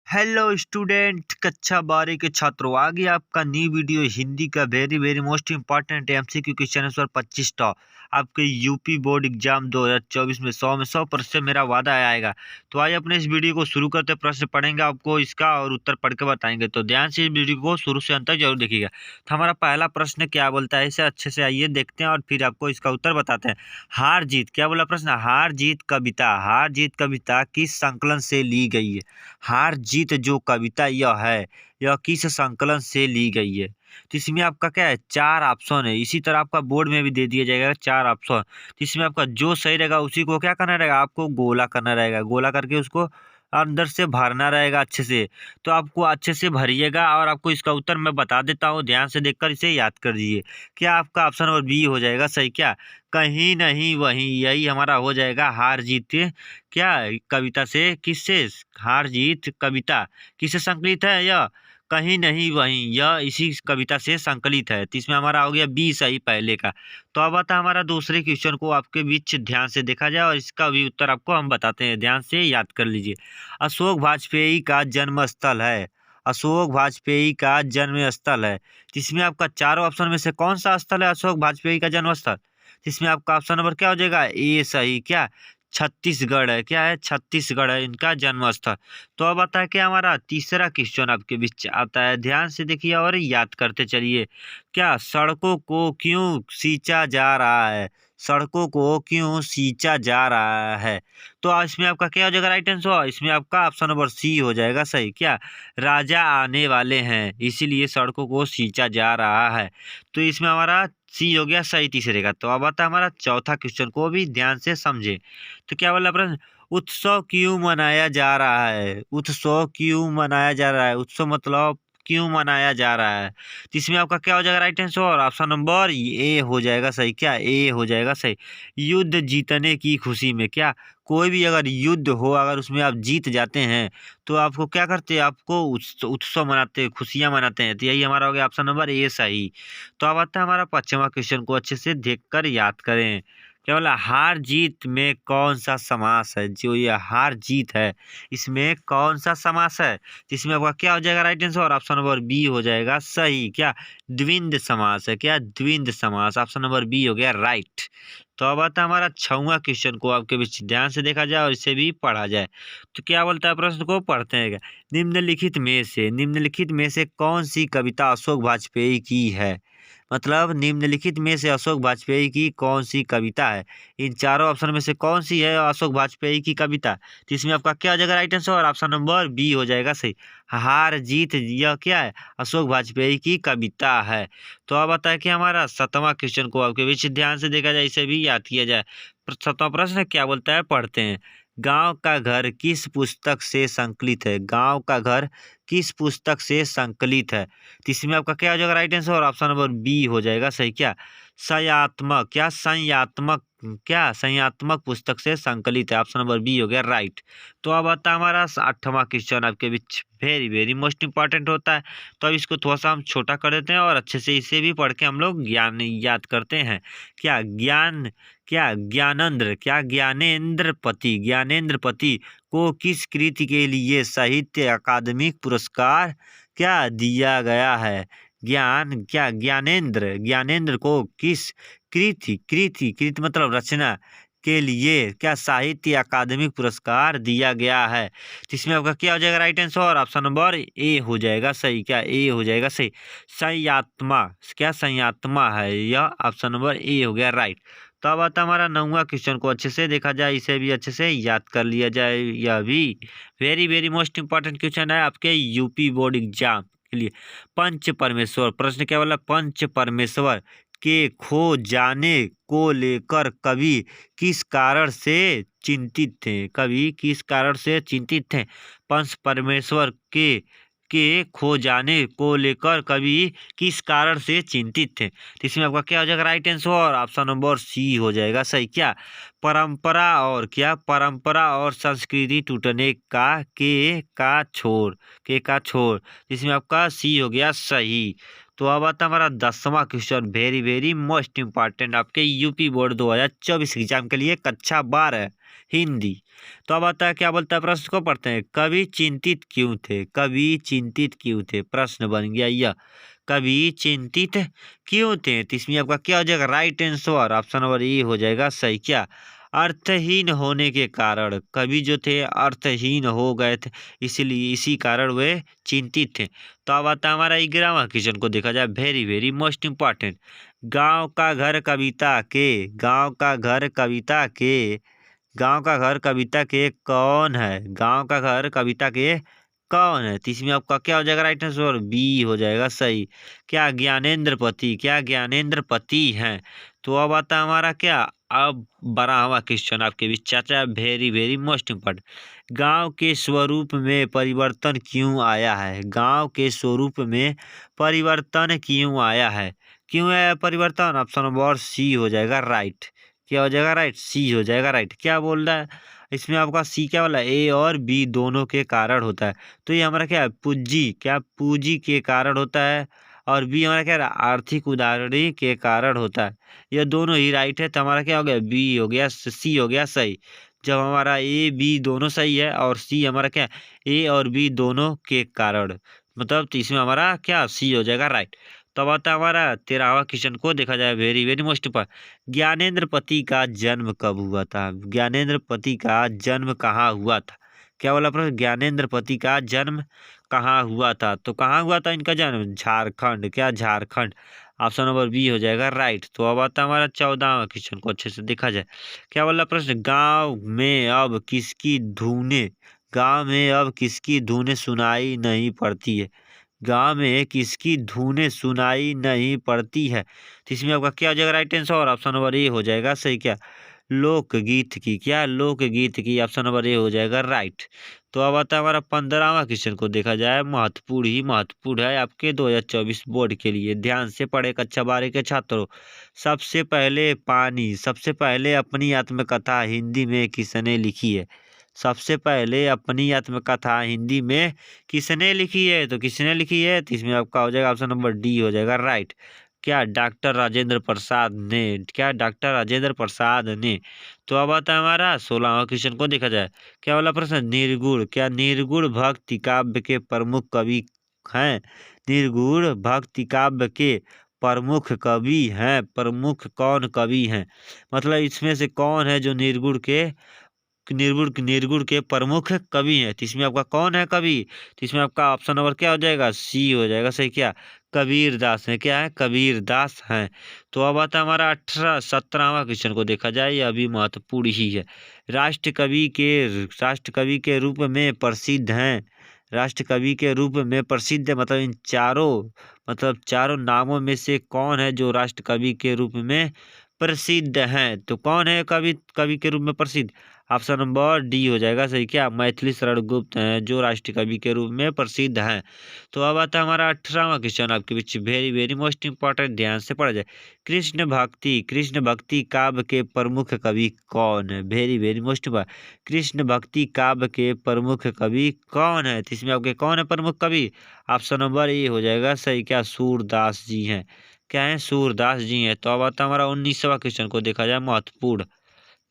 Hello student, कक्षा 12 के छात्रों, आगे आपका न्यू वीडियो हिंदी का very very most important MCQ question answer 25 top आपके यूपी बोर्ड एग्जाम 2024 में 100% मेरा वादा आएगा। तो आज अपने इस वीडियो को शुरू करते प्रश्न पढ़ेंगे, आपको इसका और उत्तर पढ़ के बताएंगे, तो ध्यान से इस वीडियो को शुरू से अंत तक जरूर देखिएगा। तो हमारा पहला प्रश्न क्या बोलता है, इसे अच्छे से आइए देखते हैं और फिर आपको इसका उत्तर बताते हैं। हार जीत, क्या बोला प्रश्न, हार जीत कविता किस संकलन से ली गई है। हार जीत जो कविता यह किस संकलन से ली गई है। तो इसमें आपका क्या है, चार ऑप्शन है। इसी तरह आपका बोर्ड में भी दे दिया जाएगा चार ऑप्शन। तो इसमें आपका जो सही रहेगा उसी को क्या करना रहेगा, आपको गोला करना रहेगा, गोला करके उसको अंदर से भरना रहेगा अच्छे से। तो आपको अच्छे से भरिएगा और आपको इसका उत्तर मैं बता देता हूँ, ध्यान से देखकर इसे याद कर दीजिए। क्या आपका ऑप्शन नंबर बी हो जाएगा सही, क्या कहीं नहीं वहीं, यही हमारा हो जाएगा। हार जीत क्या कविता से, किससे, हार जीत कविता किससे संकलित है, यह कहीं नहीं वहीं, यह इसी कविता से संकलित है। तो इसमें हमारा हो गया बी सही पहले का। तो अब आता हमारा दूसरे क्वेश्चन को आपके बीच ध्यान से देखा जाए और इसका भी उत्तर आपको हम बताते हैं, ध्यान से याद कर लीजिए। अशोक वाजपेयी का जन्म स्थल है, अशोक वाजपेयी का जन्म स्थल है। तो इसमें आपका चारों ऑप्शन में से कौन सा स्थल है अशोक वाजपेयी का जन्म स्थल। इसमें आपका ऑप्शन नंबर क्या हो जाएगा, ए सही, क्या छत्तीसगढ़ है, क्या है छत्तीसगढ़ है इनका जन्म स्थल। तो अब आता है क्या हमारा तीसरा क्वेश्चन आपके बीच आता है, ध्यान से देखिए और याद करते चलिए। क्या सड़कों को क्यों सींचा जा रहा है, सड़कों को क्यों सींचा जा रहा है। तो इसमें आपका क्या हो जाएगा राइट आंसर, इसमें आपका ऑप्शन नंबर सी हो जाएगा सही, क्या राजा आने वाले हैं इसीलिए सड़कों को सींचा जा रहा है। तो इसमें हमारा सी हो गया सही तीसरे का। तो अब आता है हमारा चौथा क्वेश्चन को भी ध्यान से समझे। तो क्या बोला प्रश्न, उत्सव क्यों मनाया जा रहा है, उत्सव क्यों मनाया जा रहा है, उत्सव मतलब क्यों मनाया जा रहा है। तो इसमें आपका क्या हो जाएगा right answer, option number A हो जाएगा सही, क्या ए हो जाएगा सही। युद्ध जीतने की खुशी में, क्या कोई भी अगर युद्ध हो, अगर उसमें आप जीत जाते हैं तो आपको क्या करते हैं, आपको उत्सव मनाते हैं, खुशियां मनाते हैं। तो यही हमारा हो गया ऑप्शन नंबर ए सही। तो अब आता है हमारा पांचवा क्वेश्चन को अच्छे से देखकर याद करें। क्या बोला, हार जीत में कौन सा समास है, जो ये हार जीत है इसमें कौन सा समास है। इसमें आपका क्या हो जाएगा right answer, option number B हो जाएगा सही, क्या द्विंद समास है, क्या द्विंद समास, ऑप्शन नंबर बी हो गया राइट। तो अब आता है हमारा छठवां क्वेश्चन को आपके बीच ध्यान से देखा जाए और इसे भी पढ़ा जाए। तो क्या बोलता है प्रश्न को पढ़ते हैं, निम्नलिखित में से कौन सी कविता अशोक वाजपेयी की है। मतलब निम्नलिखित में से अशोक वाजपेयी की कौन सी कविता है, इन चारों ऑप्शन में से कौन सी है अशोक वाजपेयी की कविता। तो इसमें आपका क्या हो जाएगा राइट आंसर, और ऑप्शन नंबर बी हो जाएगा सही, हार जीत, यह क्या है अशोक वाजपेयी की कविता है। तो अब आता है कि हमारा सातवां क्वेश्चन को आपके बीच ध्यान से देखा जाए, इसे भी याद किया जाए। सातवां प्रश्न क्या बोलता है पढ़ते हैं। गांव का घर किस पुस्तक से संकलित है, गांव का घर किस पुस्तक से संकलित है। तो इसमें आपका क्या हो जाएगा राइट आंसर, और ऑप्शन नंबर बी हो जाएगा सही, क्या संयात्मक, क्या संयात्मक, क्या संयात्मक पुस्तक से संकलित है, ऑप्शन नंबर बी हो गया राइट। तो अब आता है हमारा आठवां क्वेश्चन आपके बीच वेरी वेरी मोस्ट इंपॉर्टेंट होता है। तो अब इसको थोड़ा सा हम छोटा कर देते हैं और अच्छे से इसे भी पढ़ के हम लोग ज्ञान याद करते हैं। क्या ज्ञान, क्या ज्ञानेंद्र, क्या ज्ञानेंद्र पति को किस कृति के लिए साहित्य अकादमिक पुरस्कार क्या दिया गया है। क्या ज्ञानेंद्र को किस कृति मतलब रचना के लिए क्या साहित्य अकादमिक पुरस्कार दिया गया है। तो इसमें आपका क्या हो जाएगा राइट आंसर, और ऑप्शन नंबर ए हो जाएगा सही, क्या ए हो जाएगा सही, संयात्मा, क्या संयात्मा है यह, ऑप्शन नंबर ए हो गया राइट। तो अब आता हमारा नौवां क्वेश्चन को अच्छे से देखा जाए, इसे भी अच्छे से याद कर लिया जाए। यह भी very very most important question है आपके यूपी बोर्ड एग्जाम के लिए। पंच परमेश्वर, प्रश्न क्या बोला, पंच परमेश्वर के खो जाने को लेकर कवि किस कारण से चिंतित थे, कवि किस कारण से चिंतित थे। पंच परमेश्वर के खो जाने को लेकर कवि किस कारण से चिंतित थे। तो इसमें आपका क्या हो जाएगा राइट आंसर, और ऑप्शन नंबर सी हो जाएगा सही, क्या परंपरा और संस्कृति टूटने का छोर, इसमें आपका सी हो गया सही। तो अब आता हमारा 10वां question very very most important आपके यूपी बोर्ड 2024 एग्जाम के लिए, कक्षा 12 हिंदी। तो अब आता है क्या बोलता है, प्रश्न को पढ़ते हैं। कवि चिंतित क्यों थे, कवि चिंतित क्यों थे, प्रश्न बन गया यह, कवि चिंतित क्यों थे। तो इसमें आपका क्या हो जाएगा, right answer option number A हो जाएगा सही। क्या, अर्थहीन होने के कारण, कवि जो थे अर्थहीन हो गए थे, इसलिए इसी कारण वे चिंतित थे। तो अब आता है हमारा 11वां क्वेश्चन को देखा जाए, वेरी वेरी मोस्ट इम्पॉर्टेंट। गांव का घर कविता के, गांव का घर कविता के, गांव का घर कविता के कौन है, गांव का घर कविता के कौन है। तो इसमें आपका क्या हो जाएगा, राइट आंसर बी हो जाएगा सही। क्या, ज्ञानेंद्र पति, क्या ज्ञानेंद्र पति हैं। तो अब आता है हमारा क्या, अब 12वां क्वेश्चन आपके बीच चाचा, वेरी वेरी मोस्ट इम्पोर्टेंट। गांव के स्वरूप में परिवर्तन क्यों आया है, गांव के स्वरूप में परिवर्तन क्यों आया है, क्यों आया परिवर्तन, ऑप्शन नंबर सी हो जाएगा राइट। क्या हो जाएगा, राइट, सी हो जाएगा राइट। क्या बोल रहा है इसमें आपका, सी क्या बोला, ए और बी दोनों के कारण होता है। तो ये हमारा क्या है, पूंजी, क्या पूंजी के कारण होता है, और बी हमारा क्या है, आर्थिक उदाहरणी के कारण होता है। ये दोनों ही राइट है, तो हमारा क्या हो गया, बी हो गया, सी हो गया सही। जब हमारा ए बी दोनों सही है और सी हमारा क्या, ए और बी दोनों के कारण, मतलब तो इसमें हमारा क्या, सी हो जाएगा राइट। तो अब आता है हमारा 13वां क्वेश्चन को देखा जाए, very very most important. Gyanendra पति का जन्म कब हुआ था, ज्ञानेंद्र पति का जन्म कहाँ हुआ था। क्या बोला प्रश्न, ज्ञानेंद्र पति का जन्म कहाँ हुआ था। तो कहाँ हुआ था इनका जन्म, झारखंड, क्या झारखंड, ऑप्शन नंबर बी हो जाएगा राइट। तो अब आता है हमारा 14वां क्वेश्चन को अच्छे से देखा जाए। क्या बोला प्रश्न, गांव में अब किसकी धुनें, गांव में अब किसकी धुनें सुनाई नहीं पड़ती है, गांव में किसकी धुनें सुनाई नहीं पड़ती है। तो इसमें आपका क्या हो जाएगा, right answer option number A हो जाएगा सही। क्या, लोकगीत की, क्या लोकगीत की, ऑप्शन नंबर ए हो जाएगा राइट। तो अब आता है हमारा 15वां क्वेश्चन को देखा जाए, महत्वपूर्ण ही महत्वपूर्ण है आपके 2024 बोर्ड के लिए, ध्यान से पढ़े कक्षा 12 के छात्रों। सबसे पहले पानी, सबसे पहले अपनी आत्मकथा हिंदी में किसने लिखी है, सबसे पहले अपनी आत्मकथा हिंदी में किसने लिखी है। तो किसने लिखी है, तो इसमें आपका हो जाएगा ऑप्शन नंबर डी हो जाएगा राइट। क्या, डॉक्टर राजेंद्र प्रसाद ने, क्या डॉक्टर राजेंद्र प्रसाद ने। तो अब आता है हमारा 16वां क्वेश्चन को देखा जाए। क्या वाला प्रश्न, निर्गुण, क्या निर्गुण भक्ति काव्य के प्रमुख कवि हैं, निर्गुण भक्ति काव्य के प्रमुख कवि हैं, प्रमुख कौन कवि हैं, मतलब इसमें से कौन है जो निर्गुण के, निर्गुण निर्गुण के प्रमुख कवि हैं। तो इसमें आपका कौन है कवि, तो इसमें आपका ऑप्शन नंबर क्या हो जाएगा, सी हो जाएगा सही। क्या, कबीर दास है, क्या है, कबीर दास हैं। तो अब आता है हमारा 17वां क्वेश्चन को देखा जाए, यह भी महत्वपूर्ण ही है। राष्ट्र कवि के, राष्ट्र कवि के रूप में प्रसिद्ध हैं, राष्ट्र कवि के रूप में प्रसिद्ध है, मतलब इन चारों, मतलब चारों नामों में से कौन है जो राष्ट्र कवि के रूप में प्रसिद्ध हैं। तो कौन है कवि, कवि के रूप में प्रसिद्ध, ऑप्शन नंबर डी हो जाएगा सही। क्या, मैथिली शरण गुप्त हैं जो राष्ट्रीय कवि के रूप में प्रसिद्ध हैं। तो अब आता है हमारा 18वां क्वेश्चन आपके बीच, वेरी वेरी मोस्ट इंपॉर्टेंट, ध्यान से पढ़ा जाए। कृष्ण भक्ति, कृष्ण भक्ति काव्य के प्रमुख कवि कौन है, very very most important, Krishna भक्ति काव्य के प्रमुख कवि कौन है। तो इसमें आपके कौन है प्रमुख कवि, ऑप्शन नंबर ए हो जाएगा सही। क्या, सूरदास जी हैं, क्या है, सूरदास जी हैं। तो अब आता है हमारा 19वां क्वेश्चन को देखा जाए, महत्वपूर्ण।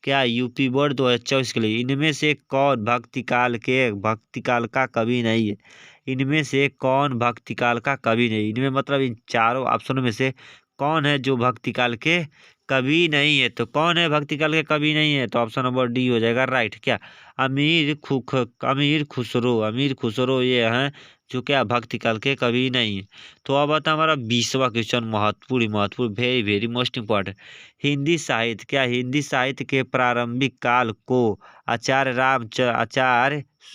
क्या, यूपी बोर्ड 2024 के लिए इनमें से कौन भक्तिकाल के, भक्तिकाल का कवि नहीं है, इनमें से कौन भक्तिकाल का कवि नहीं, इनमें मतलब इन चारों ऑप्शनों में से कौन है जो भक्तिकाल के कवि नहीं है। तो कौन है भक्तिकाल के कवि नहीं है, तो ऑप्शन नंबर डी हो जाएगा राइट। क्या, अमीर खुसरो, अमीर खुसरो ये हैं जो क्या भक्तिकाल के कवि नहीं है। तो अब आता है हमारा 20वां क्वेश्चन, महत्वपूर्ण महत्वपूर्ण, very very most important. Hindi साहित्य, क्या हिंदी साहित्य के प्रारंभिक काल को आचार्य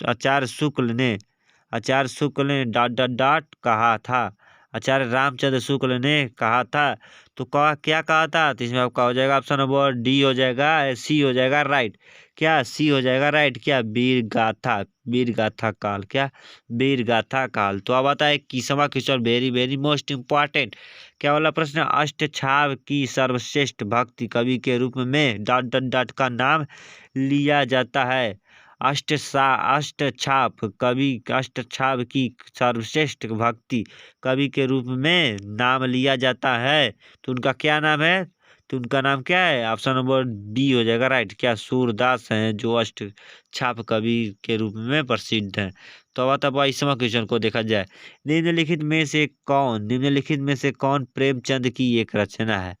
आचार्य शुक्ल ने, आचार्य शुक्ल ने डॉट डॉट डॉट कहा था, आचार्य रामचंद्र शुक्ल ने कहा था। तो कहा, क्या कहा था, तो इसमें आपका हो जाएगा ऑप्शन नंबर डी हो जाएगा, सी हो जाएगा राइट। क्या, सी हो जाएगा राइट। क्या, वीर गाथा, वीर गाथा काल, क्या वीर गाथा काल। तो अब आता है 21वां question, very very most important. क्या वाला प्रश्न, अष्टछाव की सर्वश्रेष्ठ भक्ति कवि के रूप में डॉट डॉट डॉट का नाम लिया जाता है, अष्टछाप कवि, अष्टछाप की सर्वश्रेष्ठ भक्ति कवि के रूप में नाम लिया जाता है। तो उनका क्या नाम है, तो उनका नाम क्या है? ऑप्शन नंबर डी हो जाएगा राइट। क्या सूरदास हैं जो अष्ट छाप कवि के रूप में प्रसिद्ध हैं। तो अब आता है इसमें क्वेश्चन को देखा जाए। निम्नलिखित में से कौन प्रेमचंद की एक रचना है?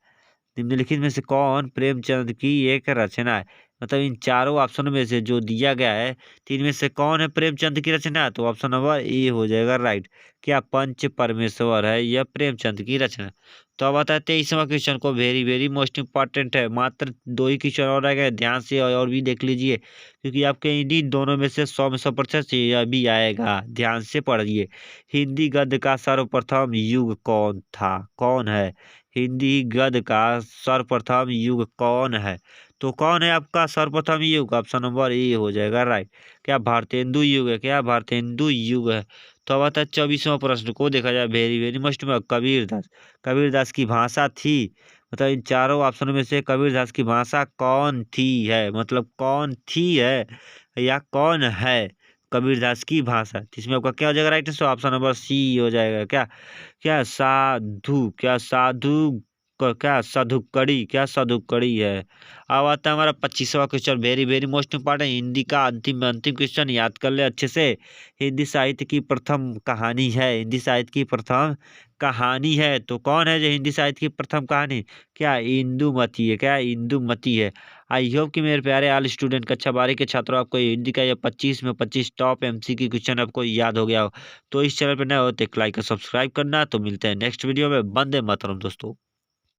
निम्नलिखित में से कौन प्रेमचंद की एक रचना है? मतलब इन चारों ऑप्शन में से जो दिया गया है, तीन में से कौन है प्रेमचंद की रचना? तो ऑप्शन नंबर ए हो जाएगा राइट। क्या पंच परमेश्वर है यह प्रेमचंद की रचना? तो अब आता है 23वां क्वेश्चन को, वेरी वेरी मोस्ट इंपॉर्टेंट है। मात्र 2 ही क्वेश्चन और रह गए, ध्यान से और भी देख लीजिए, क्योंकि आपके इन्हीं दोनों में से 100 में 100% यह भी आएगा। ध्यान से पढ़िए। हिंदी गद्य का सर्वप्रथम युग कौन था? कौन है? हिंदी गद्य का सर्वप्रथम युग कौन है? तो कौन है आपका सर्वप्रथम युग? ऑप्शन नंबर ए हो जाएगा राइट। क्या भारतेंदु युग है? क्या भारतेंदु युग है? तो अब आता है 24वां प्रश्न को देखा जाए, वेरी वेरी मस्ट में, कबीरदास। कबीरदास की भाषा थी, मतलब इन चारों ऑप्शन में से कबीरदास की भाषा कौन थी है, मतलब कौन थी है या कौन है कबीरदास की भाषा? तो इसमें आपका क्या हो जाएगा right answer? Option number C हो जाएगा। क्या? क्या साधु? क्या साधु? क्या साधुकड़ी? क्या साधुकड़ी है? अब आता है हमारा 25वां question, very very most important, Hindi का अंतिम अंतिम क्वेश्चन, याद कर ले अच्छे से। हिंदी साहित्य की प्रथम कहानी है, हिंदी साहित्य की प्रथम कहानी है, तो कौन है जो हिंदी साहित्य की प्रथम कहानी? क्या इंदुमती है? क्या इंदुमती है? आई होप कि मेरे प्यारे ऑल स्टूडेंट कक्षा 12 के छात्रों, आपको ये हिंदी का ये 25 में 25 टॉप एमसीक्यू क्वेश्चन आपको याद हो गया हो। तो इस चैनल पर नए हो तो एक लाइक और सब्सक्राइब करना। तो मिलते हैं नेक्स्ट वीडियो में। वंदे मातरम दोस्तों।